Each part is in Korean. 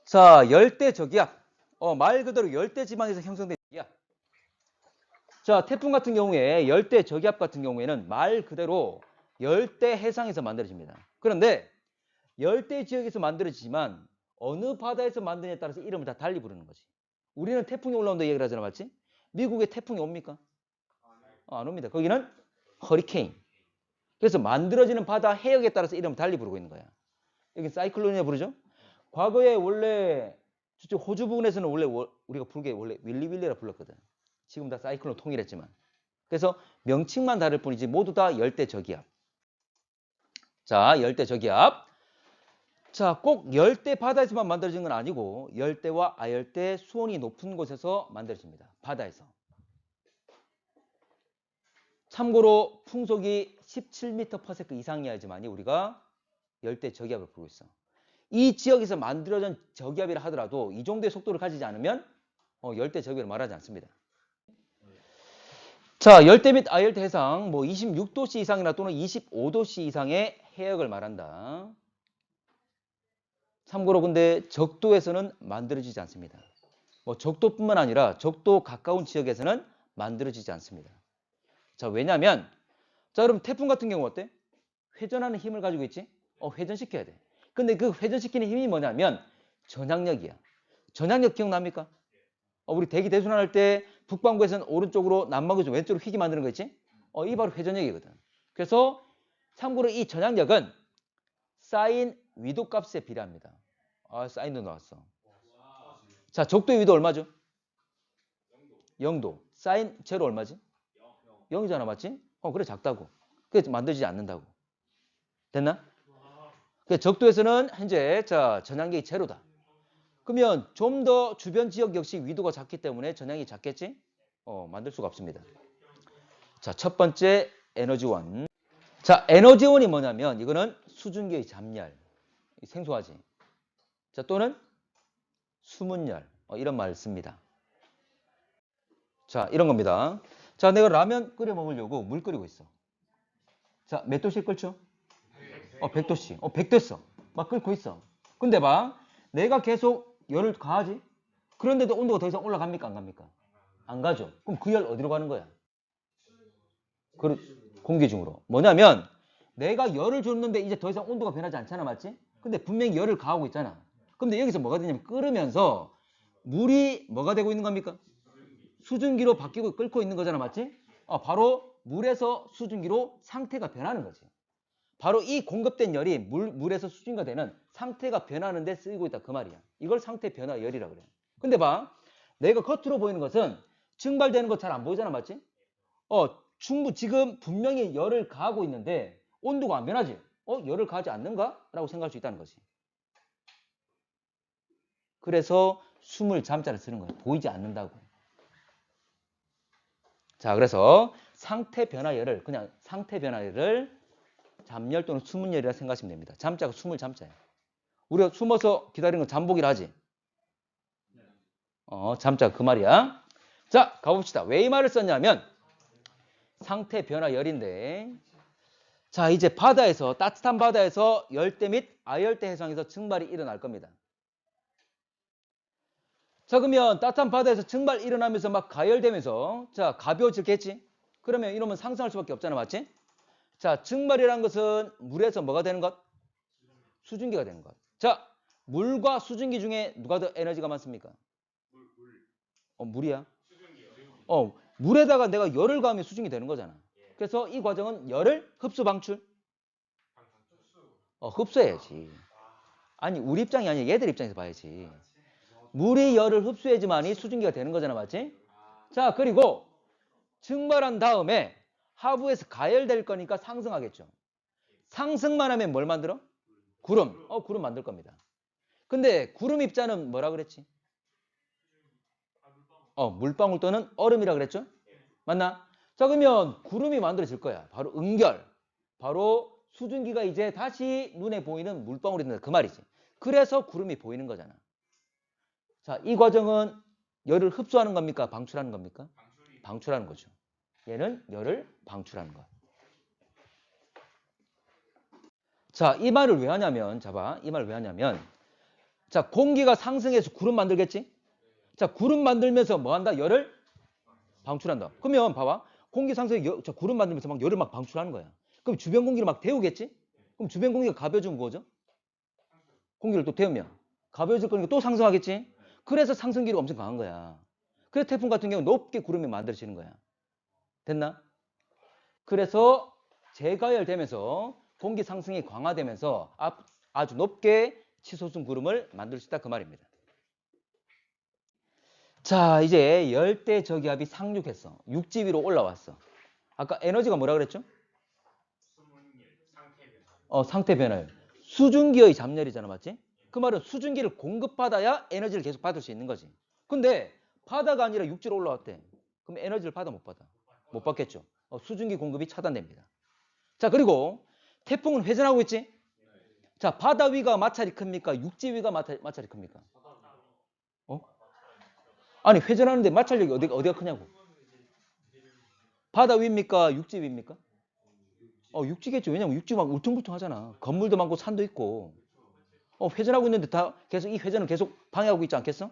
자, 열대 저기압. 말 그대로 열대 지방에서 형성된 저기압. 자, 태풍 같은 경우에 열대 저기압 같은 경우에는 말 그대로 열대 해상에서 만들어집니다. 그런데 열대 지역에서 만들어지지만 어느 바다에서 만드냐에 따라서 이름을 다 달리 부르는 거지. 우리는 태풍이 올라온다 얘기를 하잖아, 맞지? 미국에 태풍이 옵니까? 안 옵니다. 거기는 허리케인. 그래서 만들어지는 바다 해역에 따라서 이름을 달리 부르고 있는 거야. 여기 사이클론이라 부르죠? 과거에 원래 저쪽 호주 부근에서는 원래 우리가 부르게 원래 윌리윌리라 불렀거든. 지금 다 사이클론 통일했지만. 그래서 명칭만 다를 뿐이지 모두 다 열대 저기압. 자, 열대 저기압. 자, 꼭 열대 바다에서만 만들어진 건 아니고 열대와 아열대 수온이 높은 곳에서 만들어집니다. 바다에서. 참고로 풍속이 17m/s 이상이어야지만이 우리가 열대 저기압을 부르고 있어. 이 지역에서 만들어진 저기압이라 하더라도 이 정도의 속도를 가지지 않으면 열대 저기압을 말하지 않습니다. 자, 열대 및 아열대 해상 26도씨 이상이나 또는 25도씨 이상의 해역을 말한다. 참고로 근데 적도에서는 만들어지지 않습니다. 적도뿐만 아니라 적도 가까운 지역에서는 만들어지지 않습니다. 자, 왜냐하면 자, 그럼 태풍 같은 경우 어때? 회전하는 힘을 가지고 있지? 회전시켜야 돼. 근데 그 회전시키는 힘이 뭐냐면 전향력이야. 전향력 기억납니까? 우리 대기 대순환할 때 북반구에서는 오른쪽으로 남반구에서 왼쪽으로 휘게 만드는 거 있지? 이 바로 회전력이거든. 그래서 참고로 이 전향력은 사인 위도값에 비례합니다. 사인도 나왔어. 자, 적도의 위도 얼마죠? 0도. 사인 제로 얼마지? 0이잖아, 맞지? 그래, 작다고. 그래서 만들어지지 않는다고. 됐나? 적도에서는 현재 자 전향력이 제로다. 그러면 좀 더 주변 지역 역시 위도가 작기 때문에 전향이 작겠지? 만들 수가 없습니다. 자, 첫 번째 에너지원. 자, 에너지원이 뭐냐면 이거는 수증기의 잠열. 생소하지? 자, 또는 수문열. 이런 말을 씁니다. 자, 이런 겁니다. 자, 내가 라면 끓여 먹으려고 물 끓이고 있어. 자, 몇 도씩 끓죠? 100도씩. 100 됐어. 막 끓고 있어. 근데 봐. 내가 계속 열을 가하지? 그런데도 온도가 더 이상 올라갑니까? 안 갑니까? 안 가죠. 그럼 그 열 어디로 가는 거야? 공기 중으로. 뭐냐면 내가 열을 줬는데 이제 더 이상 온도가 변하지 않잖아. 맞지? 근데 분명히 열을 가하고 있잖아. 근데 여기서 뭐가 되냐면 끓으면서 물이 뭐가 되고 있는 겁니까? 수증기로 바뀌고 끓고 있는 거잖아. 맞지? 바로 물에서 수증기로 상태가 변하는 거지. 바로 이 공급된 열이 물에서 수증기가 되는 상태가 변하는 데 쓰이고 있다. 그 말이야. 이걸 상태 변화 열이라고 그래. 근데 봐. 내가 겉으로 보이는 것은 증발되는 거 잘 안 보이잖아. 맞지? 지금 분명히 열을 가하고 있는데 온도가 안 변하지? 열을 가하지 않는가? 라고 생각할 수 있다는 거지. 그래서 숨을 잠자를 쓰는 거야. 보이지 않는다고. 자, 그래서 상태 변화열을 그냥 상태 변화열을 잠열 또는 수문열이라 생각하시면 됩니다. 잠자가 숨을 잠자예요. 우리가 숨어서 기다리는 건 잠복이라 하지. 잠자가 그 말이야. 자, 가봅시다. 왜 이 말을 썼냐면 상태 변화열인데 자, 이제 바다에서 따뜻한 바다에서 열대 및 아열대 해상에서 증발이 일어날 겁니다. 자, 그러면 따뜻한 바다에서 증발 일어나면서 막 가열되면서 자, 가벼워질겠지? 그러면 이러면 상승할 수밖에 없잖아. 맞지? 자, 증발이라는 것은 물에서 뭐가 되는 것? 수증기가 되는 것. 자, 물과 수증기 중에 누가 더 에너지가 많습니까? 물이야? 물에다가 내가 열을 가하면 수증기 되는 거잖아. 그래서 이 과정은 열을 흡수 방출? 흡수해야지. 아니, 우리 입장이 아니라 얘들 입장에서 봐야지. 물이 열을 흡수해야지만이 수증기가 되는 거잖아. 맞지? 자, 그리고 증발한 다음에 하부에서 가열될 거니까 상승하겠죠. 상승만 하면 뭘 만들어? 구름. 구름 만들 겁니다. 근데 구름 입자는 뭐라 그랬지? 물방울 또는 얼음이라 그랬죠? 맞나? 자, 그러면 구름이 만들어질 거야. 바로 응결. 바로 수증기가 이제 다시 눈에 보이는 물방울이 된다. 그 말이지. 그래서 구름이 보이는 거잖아. 자, 이 과정은 열을 흡수하는 겁니까? 방출하는 겁니까? 방출하는 거죠. 얘는 열을 방출하는 거야. 자, 이 말을 왜 하냐면, 이 말을 왜 하냐면, 자, 공기가 상승해서 구름 만들겠지? 자, 구름 만들면서 뭐 한다? 열을 방출한다. 그러면 봐봐. 공기 상승에 자, 구름 만들면서 막 열을 막 방출하는 거야. 그럼 주변 공기를 막 데우겠지? 그럼 주변 공기가 가벼워지면 뭐죠? 공기를 또 데우면 가벼워질 거니까 또 상승하겠지? 그래서 상승기류가 엄청 강한 거야. 그래서 태풍 같은 경우는 높게 구름이 만들어지는 거야. 됐나? 그래서 재가열되면서 공기 상승이 강화되면서 아주 높게 치솟은 구름을 만들 수 있다 그 말입니다. 자, 이제 열대 저기압이 상륙했어. 육지 위로 올라왔어. 아까 에너지가 뭐라 그랬죠? 상태 변화율. 수증기의 잠열이잖아, 맞지? 그 말은 수증기를 공급받아야 에너지를 계속 받을 수 있는 거지. 근데 바다가 아니라 육지로 올라왔대. 그럼 에너지를 받아 못 받아? 못 받겠죠. 수증기 공급이 차단됩니다. 자, 그리고 태풍은 회전하고 있지? 자, 바다 위가 마찰이 큽니까? 육지 위가 마찰이 큽니까? 아니, 회전하는데 마찰력이 어디가 크냐고. 바다 위입니까? 육지 위입니까? 육지겠죠. 왜냐면 육지 막 울퉁불퉁 하잖아. 건물도 많고 산도 있고. 회전하고 있는데 다 계속 이 회전을 계속 방해하고 있지 않겠어?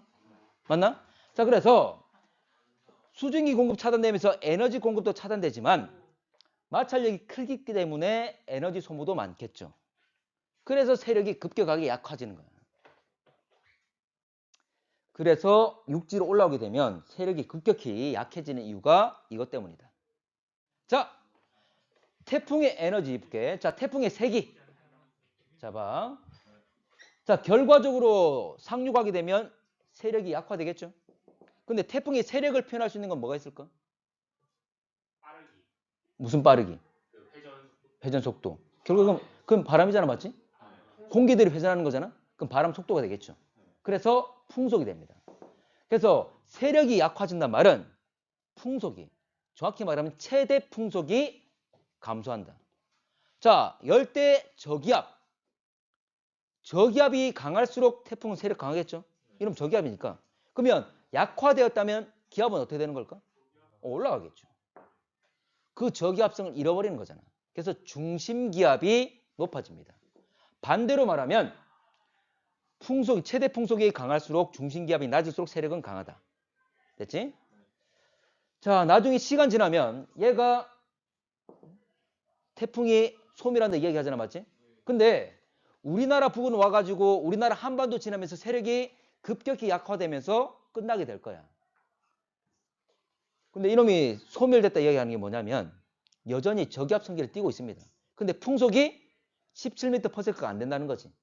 맞나? 자, 그래서 수증기 공급 차단되면서 에너지 공급도 차단되지만 마찰력이 크기 때문에 에너지 소모도 많겠죠. 그래서 세력이 급격하게 약화지는 거야. 그래서 육지로 올라오게 되면 세력이 급격히 약해지는 이유가 이것 때문이다. 자, 태풍의 에너지 볼게. 자, 태풍의 세기. 자, 봐. 자, 결과적으로 상륙하게 되면 세력이 약화되겠죠. 근데 태풍의 세력을 표현할 수 있는 건 뭐가 있을까? 무슨 빠르기? 회전 속도. 결국은 그럼 바람이잖아, 맞지? 공기들이 회전하는 거잖아. 그럼 바람 속도가 되겠죠. 그래서 풍속이 됩니다. 그래서 세력이 약화진단 말은 풍속이, 정확히 말하면 최대 풍속이 감소한다. 자, 열대 저기압. 저기압이 강할수록 태풍은 세력 강하겠죠? 이러면 저기압이니까. 그러면 약화되었다면 기압은 어떻게 되는 걸까? 올라가겠죠. 그 저기압성을 잃어버리는 거잖아. 그래서 중심기압이 높아집니다. 반대로 말하면 최대 풍속이 강할수록 중심기압이 낮을수록 세력은 강하다. 됐지? 자, 나중에 시간 지나면 얘가 태풍이 소멸한다 이야기 하잖아, 맞지? 근데 우리나라 부근 와가지고 우리나라 한반도 지나면서 세력이 급격히 약화되면서 끝나게 될 거야. 근데 이놈이 소멸됐다 이야기하는 게 뭐냐면 여전히 저기압 성기를 띠고 있습니다. 근데 풍속이 17m/s가 안 된다는 거지.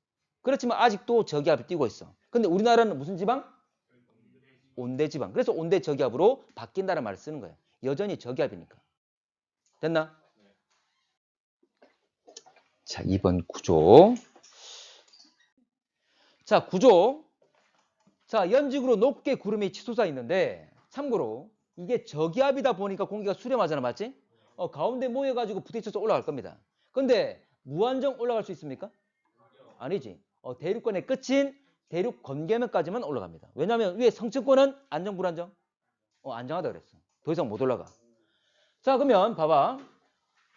그렇지만 아직도 저기압을 띠고 있어. 근데 우리나라는 무슨 지방? 온대지방. 그래서 온대 저기압으로 바뀐다는 말을 쓰는 거예요. 여전히 저기압이니까. 됐나? 자, 2번 구조. 자, 구조. 자, 연직으로 높게 구름이 치솟아 있는데 참고로 이게 저기압이다 보니까 공기가 수렴하잖아, 맞지? 가운데 모여가지고 부딪혀서 올라갈 겁니다. 근데 무한정 올라갈 수 있습니까? 아니지. 대륙권의 끝인 대륙 건계면까지만 올라갑니다. 왜냐하면 위에 성층권은 안정 불안정? 안정하다 그랬어. 더 이상 못 올라가. 자, 그러면 봐봐.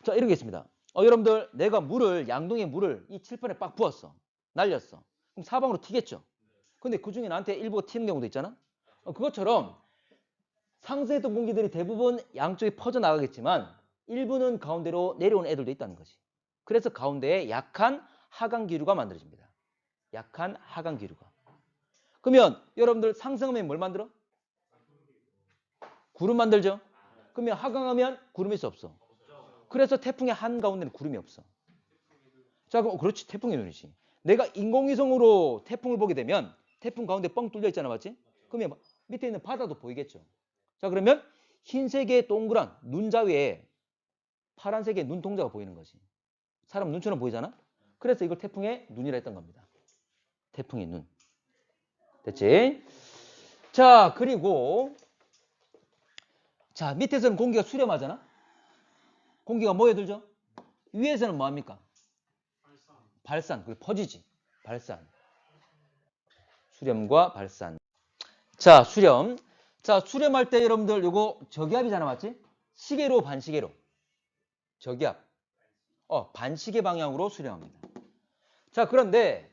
자, 이렇게 있습니다. 여러분들 내가 양동이에 물을 이 칠판에 빡 부었어. 날렸어. 그럼 사방으로 튀겠죠. 근데 그중에 나한테 일부가 튀는 경우도 있잖아. 그것처럼 상승했던 공기들이 대부분 양쪽에 퍼져나가겠지만 일부는 가운데로 내려온 애들도 있다는 거지. 그래서 가운데에 약한 하강 기류가 만들어집니다. 약한 하강 기류가. 그러면 여러분들 상승하면 뭘 만들어? 구름 만들죠? 그러면 하강하면 구름일 수 없어. 그래서 태풍의 한가운데는 구름이 없어. 자, 그럼 그렇지. 태풍의 눈이지. 내가 인공위성으로 태풍을 보게 되면 태풍 가운데 뻥 뚫려 있잖아, 맞지? 그러면 밑에 있는 바다도 보이겠죠. 자, 그러면 흰색의 동그란 눈자 위에 파란색의 눈동자가 보이는 거지. 사람 눈처럼 보이잖아? 그래서 이걸 태풍의 눈이라 했던 겁니다. 태풍의 눈. 됐지? 자, 그리고 자, 밑에서는 공기가 수렴하잖아? 공기가 모여들죠? 위에서는 뭐합니까? 발산. 그게 퍼지지. 발산. 수렴과 발산. 자, 수렴. 자, 수렴할 때 여러분들 요거 저기압이잖아, 맞지? 시계로 반시계로. 저기압. 반시계 방향으로 수렴합니다. 자, 그런데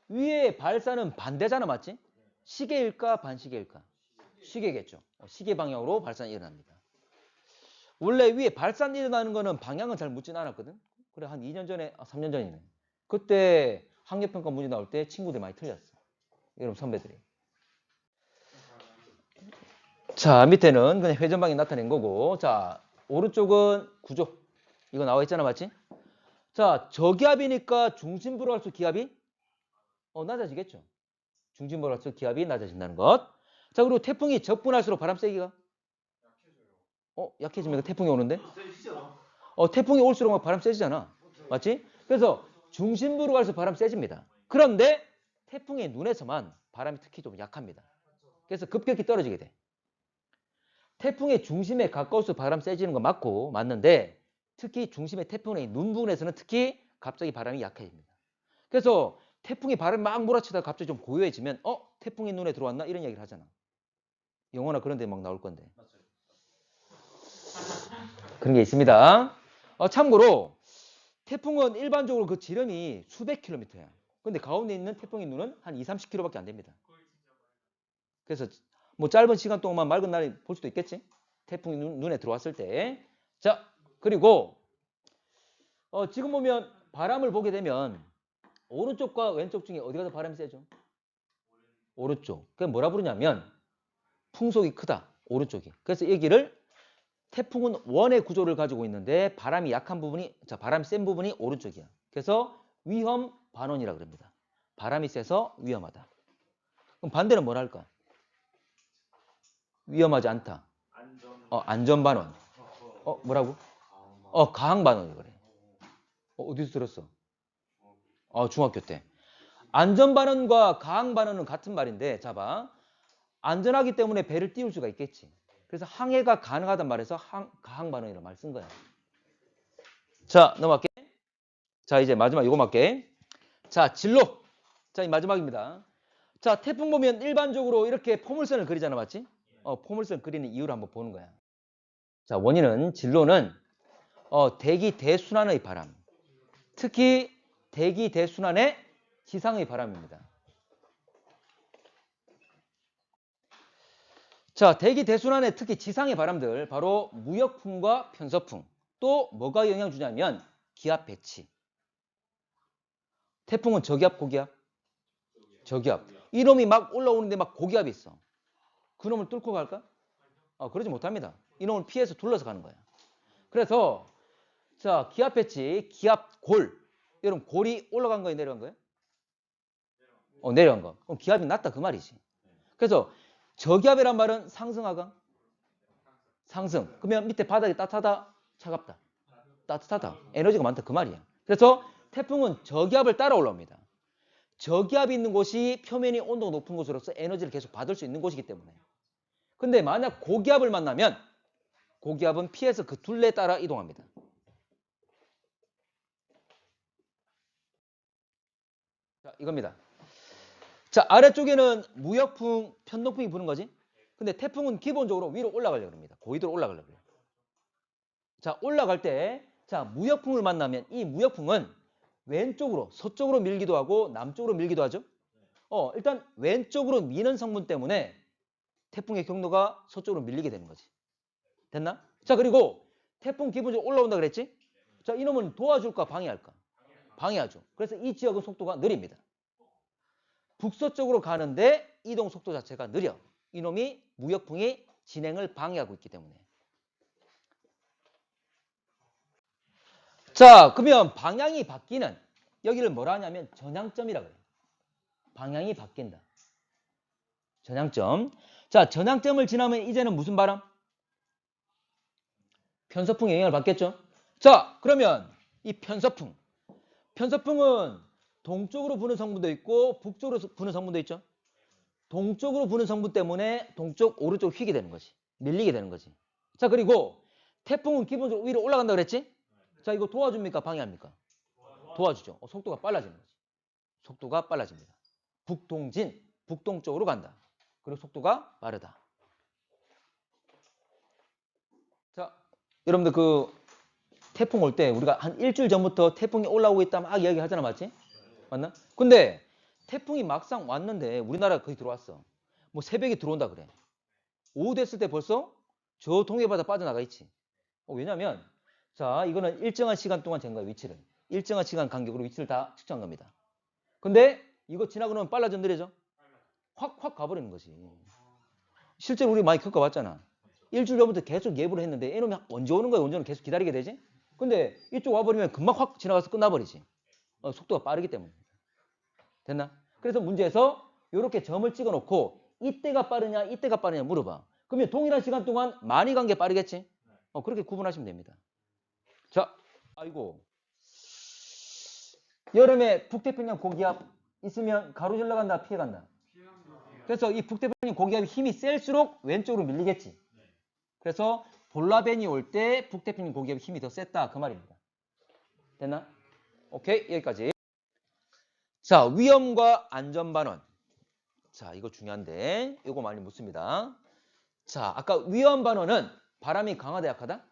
위에 발사는 반대잖아, 맞지? 시계일까, 반시계일까? 시계겠죠. 시계 방향으로 발산이 일어납니다. 원래 위에 발산이 일어나는 거는 방향은 잘 묻진 않았거든. 그래, 한 2년 전에, 3년 전이네. 그때 학력평가 문제 나올 때 친구들이 많이 틀렸어. 여러분 선배들이. 자, 밑에는 그냥 회전방이 나타낸 거고, 자, 오른쪽은 구조. 이거 나와 있잖아, 맞지? 자, 저기압이니까 중심부로 갈수록 기압이 낮아지겠죠. 중심부로 갈수록 기압이 낮아진다는 것. 자, 그리고 태풍이 접근할수록 바람 세기가 약해지면 태풍이 오는데? 태풍이 올수록 바람 세지잖아. 맞지? 그래서 중심부로 갈수록 바람 세집니다. 그런데 태풍의 눈에서만 바람이 특히 좀 약합니다. 그래서 급격히 떨어지게 돼. 태풍의 중심에 가까울수록 바람 세지는 건 맞는데 특히 중심의 태풍의 눈 부분에서는 특히 갑자기 바람이 약해집니다. 그래서 태풍이 바람이 막 몰아치다가 갑자기 좀 고요해지면 태풍이 눈에 들어왔나? 이런 얘기를 하잖아. 영화나 그런 데 막 나올 건데. 그런 게 있습니다. 참고로 태풍은 일반적으로 그 지름이 수백 킬로미터야. 근데 가운데 있는 태풍의 눈은 한 2, 30km밖에 안 됩니다. 그래서 뭐 짧은 시간 동안만 맑은 날이 볼 수도 있겠지. 태풍이 눈에 들어왔을 때. 자, 그리고 지금 보면 바람을 보게 되면 오른쪽과 왼쪽 중에 어디가 더 바람이 세죠? 오른쪽. 그게 뭐라 부르냐면 풍속이 크다. 오른쪽이. 그래서 여기를 태풍은 원의 구조를 가지고 있는데 바람이 약한 부분이, 바람이 센 부분이 오른쪽이야. 그래서 위험 반원이라 그럽니다. 바람이 세서 위험하다. 그럼 반대는 뭐라 할까? 위험하지 않다. 안전 반원. 뭐라고? 가항 반원이 그래. 어디서 들었어? 중학교 때. 안전 반원과 가항 반원은 같은 말인데, 자 봐. 안전하기 때문에 배를 띄울 수가 있겠지. 그래서 항해가 가능하단 말에서 가항 반원이라는 말 쓴 거야. 자, 넘어갈게. 자, 이제 마지막 이거 맞게. 자, 진로. 자, 이 마지막입니다. 자, 태풍 보면 일반적으로 이렇게 포물선을 그리잖아, 맞지? 포물선 그리는 이유를 한번 보는 거야. 자, 원인은 진로는 대기 대순환의 바람. 특히 대기 대순환의 지상의 바람입니다. 자, 대기 대순환의 특히 지상의 바람들, 바로 무역풍과 편서풍. 또 뭐가 영향 주냐면 기압 배치. 태풍은 저기압, 고기압? 저기압. 이놈이 막 올라오는데 막 고기압이 있어. 그놈을 뚫고 갈까? 그러지 못합니다. 이놈을 피해서 둘러서 가는 거야. 그래서 자, 기압 배치, 기압 골. 여러분 골이 올라간 거예요, 내려간 거예요? 내려간 거. 그럼 기압이 낮다 그 말이지. 그래서 저기압이란 말은 상승 하강? 상승. 그러면 밑에 바닥이 따뜻하다, 차갑다? 따뜻하다. 에너지가 많다 그 말이야. 그래서 태풍은 저기압을 따라 올라옵니다. 저기압이 있는 곳이 표면이 온도가 높은 곳으로서 에너지를 계속 받을 수 있는 곳이기 때문에. 근데 만약 고기압을 만나면 고기압은 피해서 그 둘레에 따라 이동합니다. 자, 이겁니다. 자, 아래쪽에는 무역풍, 편동풍이 부는 거지. 근데 태풍은 기본적으로 위로 올라가려고 합니다. 고위도로 올라가려고 해요. 자, 올라갈 때, 자, 무역풍을 만나면 이 무역풍은 왼쪽으로, 서쪽으로 밀기도 하고 남쪽으로 밀기도 하죠. 일단 왼쪽으로 미는 성분 때문에 태풍의 경로가 서쪽으로 밀리게 되는 거지. 됐나? 자, 그리고 태풍 기본적으로 올라온다 그랬지? 자, 이놈은 도와줄까, 방해할까? 방해하죠. 그래서 이 지역은 속도가 느립니다. 북서쪽으로 가는데 이동 속도 자체가 느려. 이놈이 무역풍이 진행을 방해하고 있기 때문에. 자, 그러면 방향이 바뀌는, 여기를 뭐라 하냐면 전향점이라고 해요. 방향이 바뀐다. 전향점. 자, 전향점을 지나면 이제는 무슨 바람? 편서풍의 영향을 받겠죠? 자, 그러면 이 편서풍. 편서풍은 동쪽으로 부는 성분도 있고 북쪽으로 부는 성분도 있죠. 동쪽으로 부는 성분 때문에 동쪽, 오른쪽 휘게 되는 거지. 밀리게 되는 거지. 자, 그리고 태풍은 기본적으로 위로 올라간다 그랬지? 자, 이거 도와줍니까? 방해합니까? 도와주죠. 속도가 빨라지는 거지. 속도가 빨라집니다. 북동진, 북동쪽으로 간다. 그리고 속도가 빠르다. 자, 여러분들 그 태풍 올 때 우리가 한 일주일 전부터 태풍이 올라오고 있다 막 이야기하잖아, 맞지? 맞나? 근데 태풍이 막상 왔는데 우리나라 거의 들어왔어. 뭐 새벽에 들어온다 그래. 오후 됐을 때 벌써 저 동해바다 빠져나가 있지. 왜냐면 자 이거는 일정한 시간 동안 잰 거야 위치를. 일정한 시간 간격으로 위치를 다 측정한 겁니다. 근데 이거 지나고 나면 빨라져 느려져? 확 가버리는 거지. 실제로 우리 많이 겪어봤잖아. 일주일 전부터 계속 예보를 했는데 이놈이 언제 오는 거야? 언제 오는 계속 기다리게 되지? 근데 이쪽 와버리면 금방 확 지나가서 끝나버리지. 속도가 빠르기 때문에. 됐나? 그래서 문제에서 이렇게 점을 찍어 놓고 이때가 빠르냐 이때가 빠르냐 물어봐. 그러면 동일한 시간 동안 많이 간 게 빠르겠지? 그렇게 구분하시면 됩니다. 자, 아이고. 여름에 북태평양 고기압 있으면 가로질러 간다 피해 간다? 그래서 이 북태평양 고기압이 힘이 셀수록 왼쪽으로 밀리겠지. 그래서 볼라벤이 올 때 북태평양 고기압이 힘이 더 셌다 그 말입니다. 됐나? 오케이 여기까지. 자 위험과 안전반원. 자 이거 중요한데 이거 많이 묻습니다. 자 아까 위험반원은 바람이 강하다 약하다?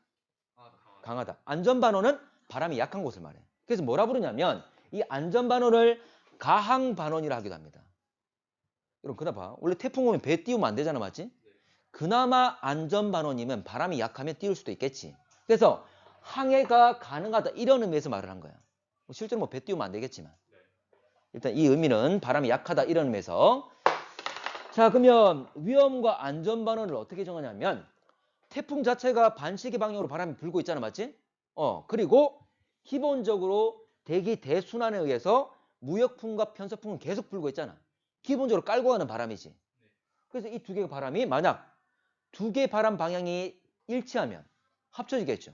강하다. 안전반원은 바람이 약한 곳을 말해. 그래서 뭐라 부르냐면 이 안전반원을 가항반원이라 하기도 합니다. 여러분 그나 봐. 원래 태풍 오면 배 띄우면 안 되잖아 맞지? 그나마 안전반원이면 바람이 약하면 띄울 수도 있겠지. 그래서 항해가 가능하다 이런 의미에서 말을 한 거야. 실제로 뭐 배 띄우면 안 되겠지만 일단 이 의미는 바람이 약하다 이런 의미에서. 자 그러면 위험과 안전반원을 어떻게 정하냐면 태풍 자체가 반시계 방향으로 바람이 불고 있잖아 맞지? 그리고 기본적으로 대기 대순환에 의해서 무역풍과 편서풍은 계속 불고 있잖아. 기본적으로 깔고 가는 바람이지. 그래서 이 두 개의 바람이 만약 두 개의 바람 방향이 일치하면 합쳐지겠죠.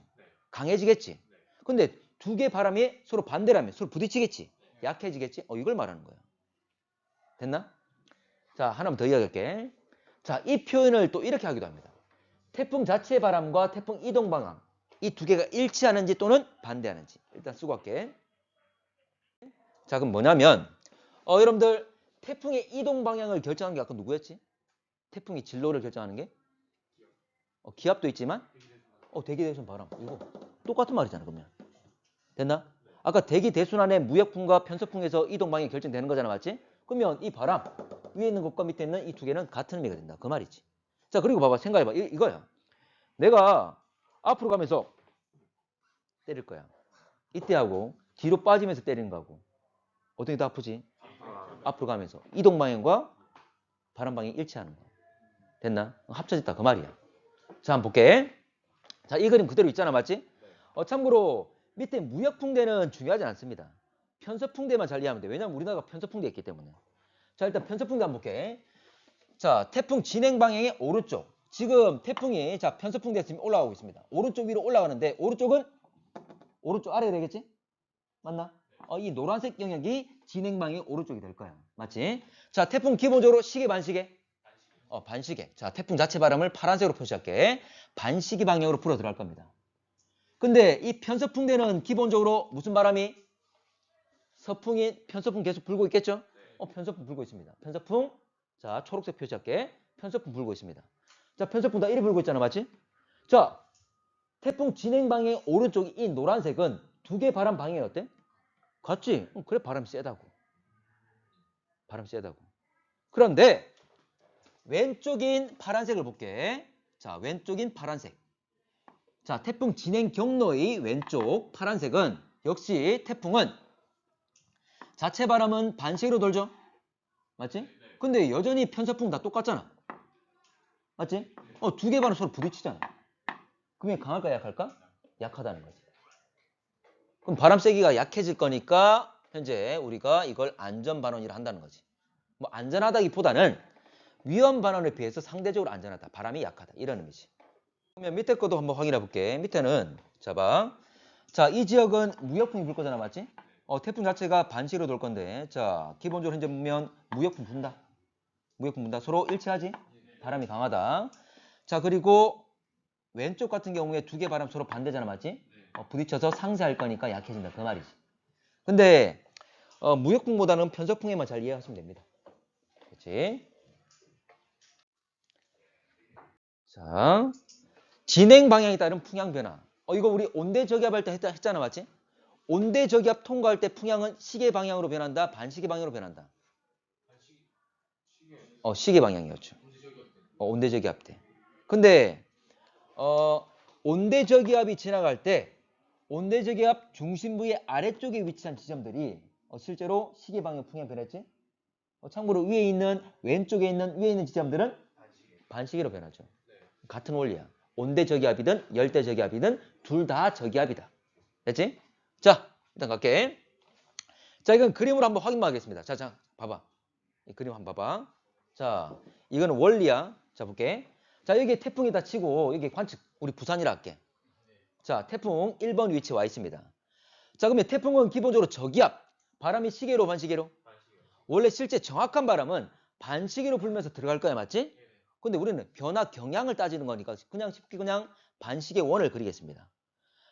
강해지겠지. 근데 두 개의 바람이 서로 반대라면 서로 부딪히겠지. 약해지겠지. 이걸 말하는 거야. 됐나? 자, 하나만 더 이야기할게. 자, 이 표현을 또 이렇게 하기도 합니다. 태풍 자체의 바람과 태풍 이동 방향. 이 두 개가 일치하는지 또는 반대하는지. 일단 쓰고 갈게. 자, 그럼 뭐냐면 여러분들 태풍의 이동 방향을 결정하는 게 아까 누구였지? 태풍의 진로를 결정하는 게? 기압도 있지만 대기 대순 바람. 이거 똑같은 말이잖아 그러면. 됐나? 아까 대기 대순환의 무역풍과 편서풍에서 이동 방향이 결정되는 거잖아 맞지? 그러면 이 바람 위에 있는 것과 밑에 있는 이 두 개는 같은 의미가 된다 그 말이지. 자 그리고 봐봐 생각해봐 이거야. 내가 앞으로 가면서 때릴 거야. 이때 하고 뒤로 빠지면서 때리는 거하고 어떤 게 더 아프지? 앞으로 가면서 이동 방향과 바람 방향이 일치하는 거. 됐나? 합쳐졌다 그 말이야. 자 한번 볼게. 자 이 그림 그대로 있잖아 맞지? 참고로 밑에 무역풍대는 중요하지 않습니다. 편서풍대만 잘 이해하면 돼. 왜냐면 우리나라가 편서풍대 있기 때문에. 자 일단 편서풍대 한번 볼게. 자 태풍 진행 방향의 오른쪽. 지금 태풍이 자 편서풍대 했으면 올라가고 있습니다. 오른쪽 위로 올라가는데 오른쪽은 오른쪽 아래에 되겠지? 맞나? 이 노란색 영역이 진행 방향의 오른쪽이 될 거야. 맞지? 자 태풍 기본적으로 시계 반시계? 반시계. 자 태풍 자체 바람을 파란색으로 표시할게. 반시계 방향으로 불어 들어갈 겁니다. 근데 이 편서풍대는 기본적으로 무슨 바람이? 서풍이 편서풍 계속 불고 있겠죠? 편서풍 불고 있습니다. 편서풍 자 초록색 표시할게. 편서풍 불고 있습니다. 자 편서풍 다 이리 불고 있잖아 맞지? 자 태풍 진행 방향의 오른쪽이 이 노란색은 두 개 바람 방향이 어때? 같지? 그래 바람이 세다고. 바람이 세다고. 그런데 왼쪽인 파란색을 볼게. 자 왼쪽인 파란색. 자 태풍 진행 경로의 왼쪽 파란색은 역시 태풍은 자체 바람은 반시계로 돌죠? 맞지? 근데 여전히 편서풍 다 똑같잖아. 맞지? 두 개 바람 서로 부딪히잖아. 그러면 강할까 약할까? 약하다는 거지. 그럼 바람 세기가 약해질 거니까 현재 우리가 이걸 안전반원이라 한다는 거지. 뭐 안전하다기보다는 위험반원에 비해서 상대적으로 안전하다. 바람이 약하다. 이런 의미지. 그러면 밑에 것도 한번 확인해 볼게. 밑에는 자 봐. 자, 이 지역은 무역풍이 불 거잖아. 맞지? 태풍 자체가 반시로 돌 건데 자, 기본적으로 현재 보면 무역풍 분다. 무역풍 분다. 서로 일치하지? 바람이 강하다. 자, 그리고 왼쪽 같은 경우에 두 개 바람 서로 반대잖아. 맞지? 부딪혀서 상쇄할 거니까 약해진다. 그 말이지. 근데 무역풍보다는 편서풍에만 잘 이해하시면 됩니다. 그렇지? 자, 진행 방향에 따른 풍향 변화. 이거 우리 온대 저기압 할 때 했잖아. 맞지? 온대 저기압 통과할 때 풍향은 시계 방향으로 변한다. 반시계 방향으로 변한다. 시계 방향이었죠. 온대저기압대. 근데 온대저기압이 지나갈 때 온대저기압 중심부의 아래쪽에 위치한 지점들이 실제로 시계 방향 풍향 변했지? 참고로 위에 있는 왼쪽에 있는 위에 있는 지점들은 반시계로 변하죠. 같은 원리야. 온대저기압이든 열대저기압이든 둘 다 저기압이다. 됐지? 자, 일단 갈게. 자, 이건 그림으로 한번 확인만 하겠습니다. 자, 봐봐. 이 그림 한번 봐봐. 자, 이거는 원리야. 자, 볼게. 자, 여기 태풍이다 치고 여기 관측 우리 부산이라 할게. 자, 태풍 1번 위치 와 있습니다. 자, 그러면 태풍은 기본적으로 저기압. 바람이 시계로 반시계로? 원래 실제 정확한 바람은 반시계로 불면서 들어갈 거야, 맞지? 근데 우리는 변화 경향을 따지는 거니까 그냥 쉽게 그냥 반시계 원을 그리겠습니다.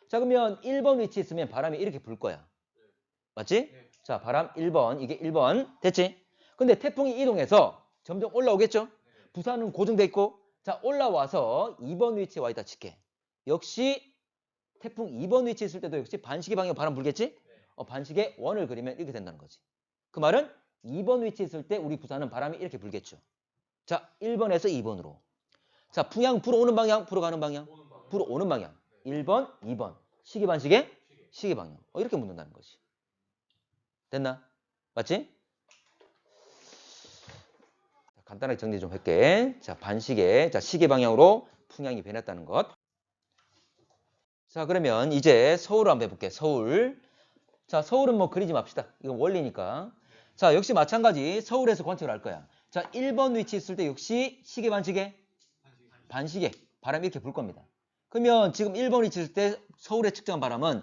자, 그러면 1번 위치에 있으면 바람이 이렇게 불 거야. 맞지? 자, 바람 1번. 이게 1번. 됐지? 근데 태풍이 이동해서 점점 올라오겠죠? 부산은 고정돼 있고, 자, 올라와서 2번 위치에 와 있다 칠게. 역시 태풍 2번 위치에 있을 때도 역시 반시계 방향 바람 불겠지? 반시계 원을 그리면 이렇게 된다는 거지. 그 말은 2번 위치에 있을 때 우리 부산은 바람이 이렇게 불겠죠. 자, 1번에서 2번으로. 자, 풍향 불어오는 방향, 불어가는 방향? 불어오는 방향. 1번, 2번. 시계 반시계? 시계 방향. 이렇게 묻는다는 거지. 됐나? 맞지? 간단하게 정리 좀 할게. 자, 반시계. 자, 시계 방향으로 풍향이 변했다는 것. 자, 그러면 이제 서울을 한번 해볼게. 서울. 자, 서울은 뭐 그리지 맙시다. 이건 원리니까. 자, 역시 마찬가지. 서울에서 관측을 할 거야. 자, 1번 위치 있을 때 역시 시계 반시계? 반시계. 바람이 이렇게 불 겁니다. 그러면 지금 1번 위치 있을 때 서울에 측정한 바람은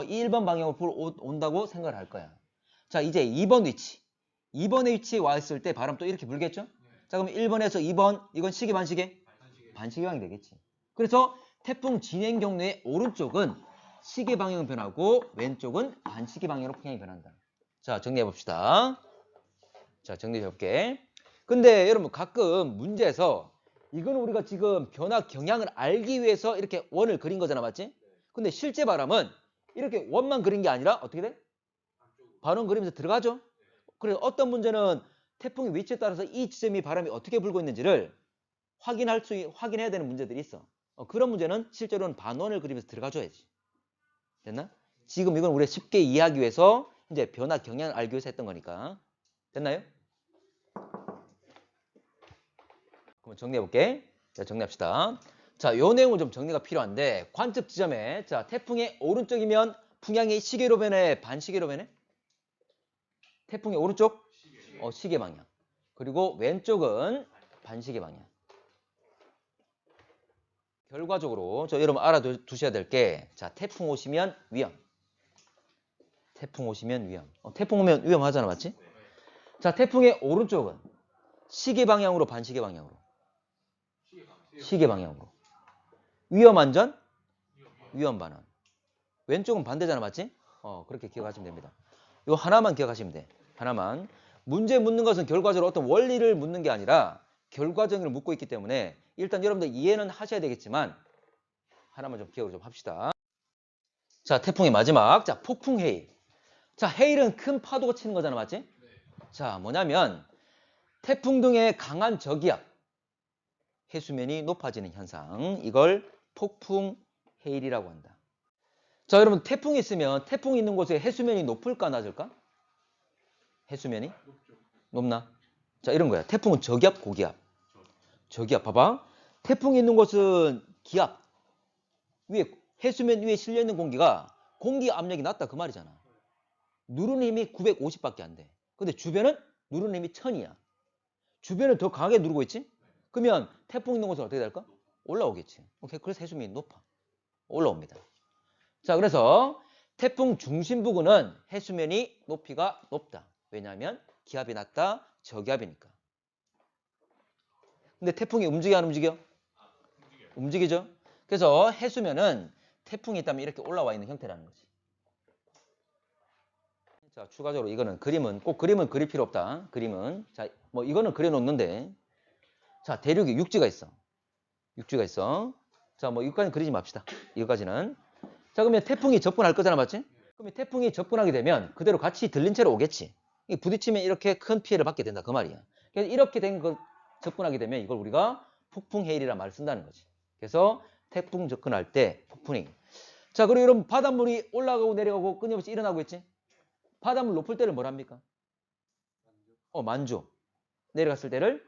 이 1번 방향으로 온다고 생각을 할 거야. 자, 이제 2번 위치. 2번의 위치에 와 있을 때 바람 또 이렇게 불겠죠? 자, 그럼 1번에서 2번, 이건 시계 반시계? 반시계 방향이 되겠지. 그래서 태풍 진행 경로의 오른쪽은 시계 방향 변하고 왼쪽은 반시계 방향으로 풍향이 변한다. 자, 정리해 봅시다. 자, 정리해 볼게. 근데 여러분 가끔 문제에서 이건 우리가 지금 변화 경향을 알기 위해서 이렇게 원을 그린 거잖아, 맞지? 근데 실제 바람은 이렇게 원만 그린 게 아니라 어떻게 돼? 바람 그리면서 들어가죠? 그래서 어떤 문제는 태풍의 위치에 따라서 이 지점이 바람이 어떻게 불고 있는지를 확인해야 되는 문제들이 있어. 그런 문제는 실제로는 반원을 그리면서 들어가줘야지. 됐나? 지금 이건 우리가 쉽게 이해하기 위해서 이제 변화 경향을 알기 위해서 했던 거니까. 됐나요? 그럼 정리해볼게. 자, 정리합시다. 자, 요 내용은 좀 정리가 필요한데 관측 지점에 자, 태풍의 오른쪽이면 풍향이 시계로 변해, 반시계로 변해? 태풍의 오른쪽? 시계 방향. 그리고 왼쪽은 반시계 방향. 결과적으로 저 여러분 알아두셔야 될 게 자, 태풍 오시면 위험. 태풍 오시면 위험. 태풍 오면 위험하잖아, 맞지? 자, 태풍의 오른쪽은 시계 방향으로 반시계 방향으로. 시계 방향으로. 위험 안전? 위험 반환. 왼쪽은 반대잖아, 맞지? 그렇게 기억하시면 됩니다. 이거 하나만 기억하시면 돼. 하나만. 문제 묻는 것은 결과적으로 어떤 원리를 묻는 게 아니라 결과적으로 묻고 있기 때문에 일단 여러분들 이해는 하셔야 되겠지만 하나만 좀 기억을 좀 합시다. 자, 태풍의 마지막. 자, 폭풍 해일. 자, 해일은 큰 파도가 치는 거잖아, 맞지? 자, 뭐냐면 태풍 등의 강한 저기압, 해수면이 높아지는 현상. 이걸 폭풍 해일이라고 한다. 자, 여러분 태풍이 있으면 태풍이 있는 곳에 해수면이 높을까 낮을까? 해수면이? 높나? 자, 이런 거야. 태풍은 저기압, 고기압. 저기압 봐봐. 태풍이 있는 곳은 기압. 위에 해수면 위에 실려 있는 공기가 공기 압력이 낮다 그 말이잖아. 누르는 힘이 950밖에 안 돼. 근데 주변은 누르는 힘이 1000이야. 주변을 더 강하게 누르고 있지? 그러면 태풍 있는 곳은 어떻게 될까? 올라오겠지. 오케이. 그래서 해수면이 높아. 올라옵니다. 자, 그래서 태풍 중심 부근은 해수면이 높이가 높다. 왜냐하면 기압이 낮다, 저기압이니까. 근데 태풍이 움직여 안 움직여? 움직이죠. 그래서 해수면은 태풍이 있다면 이렇게 올라와 있는 형태라는 거지. 자, 추가적으로 이거는 꼭 그림은 그릴 필요 없다. 그림은. 자, 뭐 이거는 그려놓는데. 자, 대륙에 육지가 있어. 육지가 있어. 자, 뭐 이거까지는 그리지 맙시다. 이거까지는. 자, 그러면 태풍이 접근할 거잖아, 맞지? 그러면 태풍이 접근하게 되면 그대로 같이 들린 채로 오겠지. 부딪히면 이렇게 큰 피해를 받게 된다. 그 말이야. 그래서 이렇게 된 거, 접근하게 되면 이걸 우리가 폭풍해일이라는 말을 쓴다는 거지. 그래서 태풍 접근할 때 폭풍해일. 자, 그리고 여러분 바닷물이 올라가고 내려가고 끊임없이 일어나고 있지? 바닷물 높을 때를 뭐랍니까? 만조. 내려갔을 때를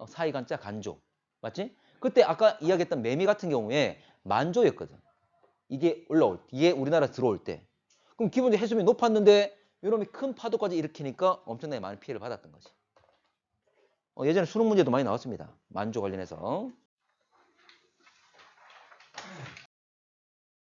사이간자 간조. 맞지? 그때 아까 이야기했던 매미 같은 경우에 만조였거든. 이게 올라올 때, 이게 우리나라 들어올 때. 그럼 기본적으로 해수면이 높았는데 이놈이 큰 파도까지 일으키니까 엄청나게 많은 피해를 받았던 거지. 예전에 수능 문제도 많이 나왔습니다. 만조 관련해서.